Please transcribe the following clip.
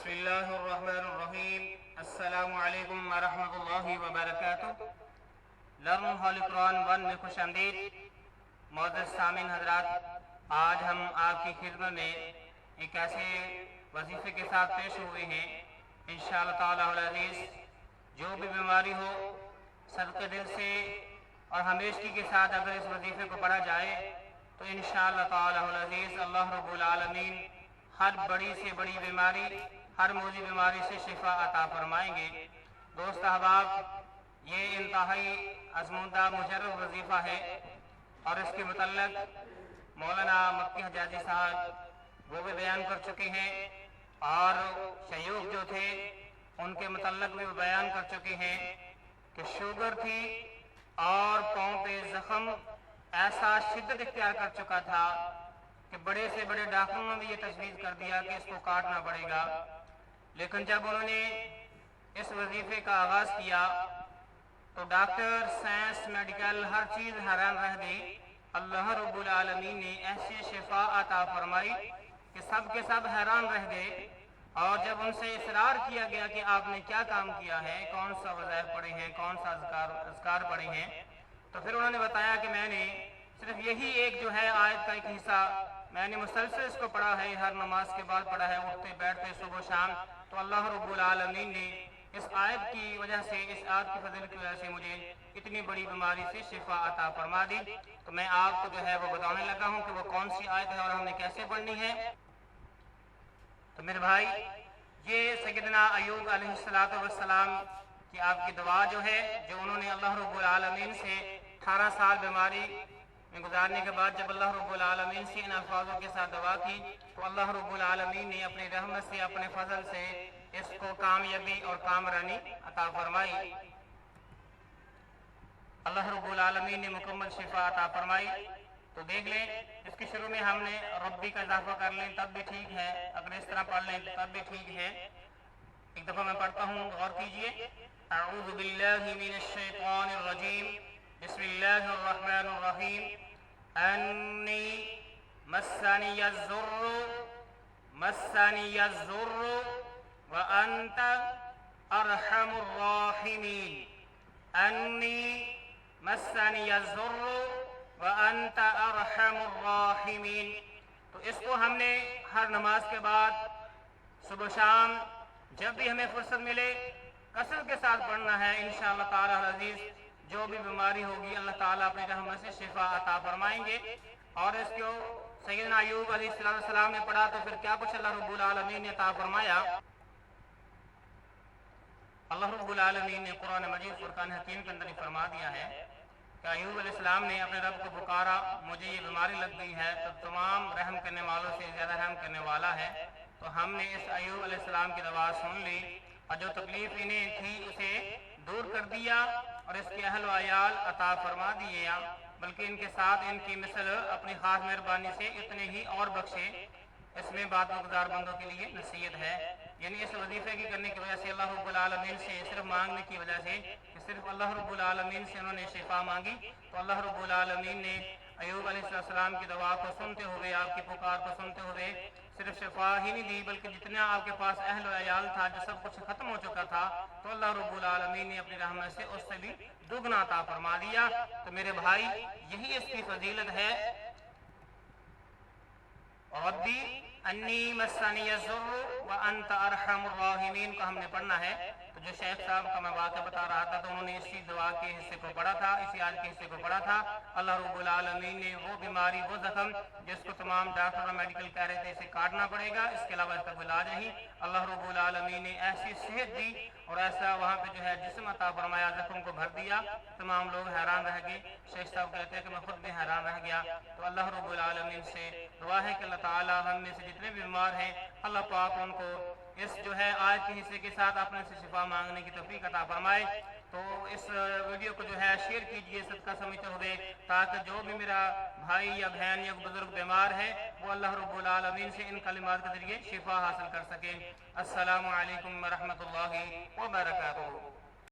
بسم اللہ الرحمن الرحیم السلام علیکم ورحمۃ اللہ وبرکاتہ۔ لرن ہولی قرآن ون میں خوش آمدید۔ معزز سامعین حضرات، آج ہم آپ کی خدمت میں ایک ایسے وظیفے کے ساتھ پیش ہوئے ہیں انشاءاللہ تعالی العزیز، جو بھی بیماری ہو صدقے دل سے اور ہمیشگی کے ساتھ اگر اس وظیفے کو پڑھا جائے تو انشاءاللہ تعالی العزیز اللہ رب العالمین ہر بڑی سے بڑی بیماری، ہر موذی بیماری سے شفا عطا فرمائیں گے۔ دوست احباب، یہ انتہائی ازمودہ مجرب وظیفہ ہے اور اس کے متعلق مولانا مکی حجازی صاحب وہ بھی بیان کر چکے ہیں اور شیوخ جو تھے ان کے متعلق بھی وہ بیان کر چکے ہیں کہ شوگر تھی اور پاؤں پہ زخم ایسا شدت اختیار کر چکا تھا کہ بڑے سے بڑے ڈاکٹروں نے بھی یہ تجویز کر دیا کہ اس کو کاٹنا پڑے گا، لیکن جب انہوں نے اس وظیفے کا آغاز کیا تو ڈاکٹر، سائنس، میڈیکل ہر چیز حیران رہ گئی۔ اللہ رب العالمین نے ایسی شفا عطا فرمائی کہ سب کے سب حیران رہ گئے، اور جب ان سے اصرار کیا گیا کہ آپ نے کیا کام کیا ہے، کون سا وظائف پڑھے ہیں، کون سا اذکار پڑھے ہیں، تو پھر انہوں نے بتایا کہ میں نے صرف یہی ایک جو ہے آیت کا ایک حصہ میں نے مسلسل اس کو پڑھا ہے، ہر نماز کے بعد پڑھا ہے، اٹھتے بیٹھتے صبح و شام، تو اللہ رب العالمین نے اس آیت کی وجہ سے، اس آیت کی فضل کی وجہ سے مجھے اتنی بڑی بیماری سے شفا عطا فرما دی۔ تو میں آپ کو جو ہے وہ بتانے لگا ہوں کہ وہ کون سی آیت ہے اور ہم نے کیسے پڑھنی ہے۔ تو میرے بھائی، یہ سیدنا ایوب علیہ السلام کی آپ کی دعا جو ہے، جو انہوں نے اللہ رب العالمین سے 18 سال بیماری میں گزارنے کے بعد جب اللہ رب العالمین سے ان الفاظوں کے ساتھ دعا کی تو اللہ رب العالمین نے اپنی رحمت سے، اپنے فضل سے اس کو کامیابی اور کامرانی عطا فرمائی۔ اللہ رب العالمین نے مکمل شفا عطا فرمائی۔ تو دیکھ لیں، اس کے شروع میں ہم نے ربی کا اضافہ کر لیں تب بھی ٹھیک ہے، اگر اس طرح پڑھ لیں تب بھی ٹھیک ہے۔ ایک دفعہ میں پڑھتا ہوں، غور کیجئے۔ اعوذ باللہ من الشیطان الرجیم، بسم اللہ الرحمن الرحیم۔ انی مسنی الضر وانت ارحم الراحمین۔ انی مسنی الضر وانت ارحم الراحمین۔ تو اس کو ہم نے ہر نماز کے بعد صبح شام جب بھی ہمیں فرصت ملے کثرت کے ساتھ پڑھنا ہے انشاءاللہ تعالی العزیز۔ جو بھی بیماری ہوگی اللہ تعالیٰ اپنی رحمت سے شفا عطا فرمائیں گے۔ اور اس کو سیدنا ایوب علیہ السلام نے پڑھا تو پھر کیا کچھ اللہ رب العالمین نے عطا فرمایا۔ اللہ رب العالمین نے قرآن مجید فرقان حکیم کے اندر فرما دیا ہے کہ ایوب علیہ السلام نے اپنے رب کو پکارا، مجھے یہ بیماری لگ گئی ہے تو تمام رحم کرنے والوں سے زیادہ رحم کرنے والا ہے۔ تو ہم نے اس ایوب علیہ السلام کی دعا سن لی اور جو تکلیف انہیں تھی اسے دور کر دیا اور اس کے اہل و عیال عطا فرما دیے، بلکہ ان کے ساتھ ان کی مثل اپنی خاص مہربانی سے اتنے ہی اور بخشے۔ اس میں بات گزار بندوں کے لیے نصیحت ہے، یعنی اس وظیفے کی کرنے کی وجہ سے اللہ رب العالمین سے صرف مانگنے کی وجہ سے کہ صرف اللہ رب العالمین سے انہوں نے شفا مانگی تو اللہ رب العالمین نے ایوب علیہ السلام کی دعا کو سنتے ہوئے، آپ کی پکار کو سنتے ہوئے صرف شفا ہی نہیں دی بلکہ جتنا آپ کے پاس اہل و عیال تھا، جو سب کچھ ختم ہو چکا تھا، تو اللہ رب العالمین نے اپنی رحمت سے اس سے بھی دگنا عطا فرما دیا۔ تو میرے بھائی، یہی اس کی فضیلت ہے۔ ربی انی مسنی الضر وانت ارحم الراحمین کو ہم نے پڑھنا ہے۔ تو جو شیخ صاحب کا میں واقعہ بتا رہا تھا تو انہوں نے اسی دعا کے حصے کو پڑھا تھا، اسی آیت کے حصے کو پڑھا تھا۔ اللہ رب العالمین نے وہ بیماری، وہ زخم جس کو تمام ڈاکٹر اور میڈیکل کہہ رہے تھے اسے کاٹنا پڑے گا، اس کے علاوہ اس کا کوئی علاج نہیں، اللہ رب العالمین نے ایسی صحت دی اور ایسا وہاں پہ جو ہے جسم عطا فرمایا، زخم کو بھر دیا، تمام لوگ حیران رہ گئے۔ شیخ صاحب کہتے ہیں کہ میں خود بھی حیران رہ گیا۔ تو اللہ رب العالمین سے دعا ہے کہ اللہ تعالیٰ ہم میں سے جتنے بھی بیمار ہیں اللہ پاک ان کو اس جو ہے آیت کے حصے کے ساتھ اپنے سے شفا مانگنے کی توفیق عطا فرمائے۔ تو اس ویڈیو کو جو ہے شیئر کیجئے صدقہ سمجھتے ہوئے، تاکہ جو بھی میرا بھائی یا بہن یا بزرگ بیمار ہے وہ اللہ رب العالمین سے ان کلمات کے ذریعے شفا حاصل کر سکے۔ السلام علیکم ورحمۃ اللہ وبرکاتہ۔